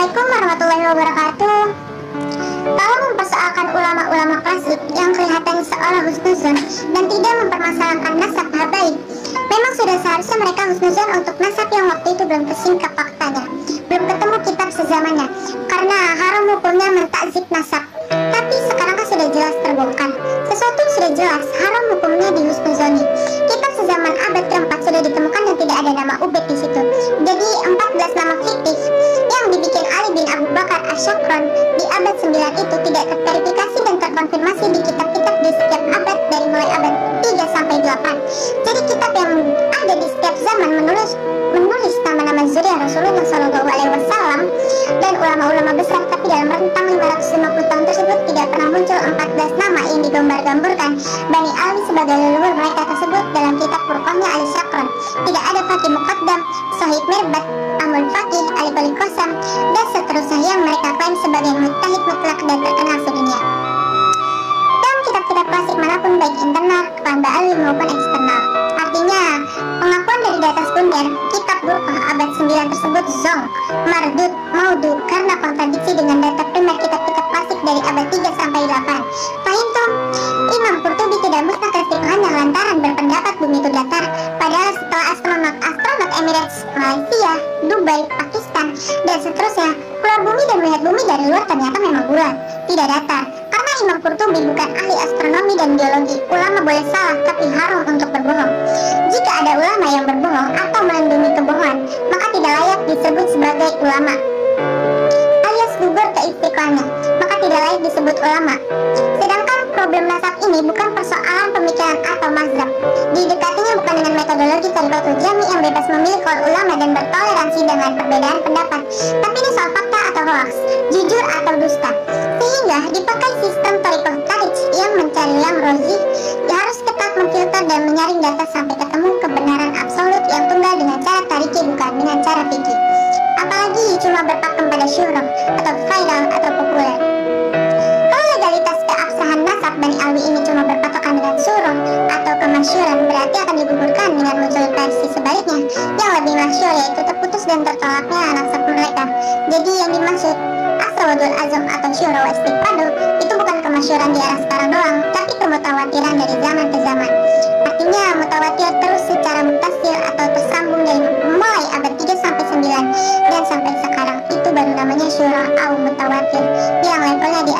Assalamualaikum warahmatullahi wabarakatuh. Kalau mempersoalkan ulama-ulama klasik yang kelihatan seolah husnuzon dan tidak mempermasalahkan nasab habaib, memang sudah seharusnya mereka husnuzon untuk nasab yang waktu itu belum tersingkap faktanya, belum ketemu kitab sezamannya, karena haram hukumnya mentakzib nasab. Tapi sekarang kan sudah jelas terbongkar, sesuatu yang sudah jelas haram hukumnya dihusnuzoni. Kitab sezaman abad keempat sudah ditemukan dan tidak ada nama Ubed di situ. Jadi 14 nama fiktif yang dibikin Ali bin Abu Bakar Asyakron di abad 9 itu tidak terverifikasi dan terkonfirmasi di kitab-kitab di setiap abad dari mulai abad 3 sampai 8. Jadi kitab yang ada di setiap zaman menulis nama-nama zuriat Rasulullah SAW dan ulama-ulama besar, tapi dalam rentang 550 tahun tersebut tidak pernah muncul 14 nama yang digambar-gamburkan Bani Ali sebagai leluhur mereka tersebut dalam kitab Furqannya Ali Syakron. Tidak ada Fakih Muqaddam, Sahih Mirbat, Amul Fakih, Ali Qali Qasam, dan seterusnya yang mereka klaim sebagai mujtahid mutlak dan terkenal sedunia. Dalam kitab-kitab klasik manapun, baik internal, kepada Ali maupun eksternal. Artinya, pengakuan dari di atas bundar kitab Burqah abad 9 tersebut zong, mardud, maudu karena kontradiksi dengan data primer kitab-kitab klasik dari abad 3 sampai 8. Fahimtum? Imam Qurtubi tidak musnah kefiqahannya lantaran berpendapat bumi itu datar, padahal setelah astronot Emirates, Malaysia, Dubai, Pakistan, dan seterusnya, keluar bumi dan melihat bumi dari luar ternyata memang bulat, tidak datar. Karena Imam Qurtubi bukan ahli astronomi dan biologi, ulama boleh salah tapi haram untuk berbohong. Jika ada ulama yang berbohong atau melindungi kebohongan, maka tidak layak disebut sebagai ulama, alias gugur keistiqoannya, maka tidak layak disebut ulama. Sedangkan problem nasab ini bukan persoalan pemikiran atau mazhab. Didekatinya bukan dengan metodologi Thariqatul Jami yang bebas memilih kaul ulama dan bertoleransi dengan perbedaan pendapat, tapi ini soal fakta atau hoax, jujur atau dusta. Sehingga dipakai sistem Thariqah Tarij yang mencari yang rozih, harus ketat memfilter dan menyaring data sampai ketemu kebenaran absolut yang tunggal dengan cara tariki, bukan dengan cara fikih. Apalagi cuma berpakem pada syuhrah atau viral atau populer. Kalau legalitas keabsahan nasab Bani Alwi ini cuma berpatokan dengan surah atau kemasyuran, berarti akan digugurkan dengan muncul versi sebaliknya yang lebih masyhur, yaitu terputus dan tertolaknya nasab mereka. Jadi yang dimaksud Aswadul Azam atau syuhrah wa istiqfadu itu bukan kemasyuran di era sekarang doang, tapi kemutawatiran dari zaman ke zaman. Artinya mutawatir terus secara mutasil atau tersambung dari mulai abad 3 sampai 9 dan sampai sekarang. Itu baru namanya syuhrah au mutawatir yang levelnya di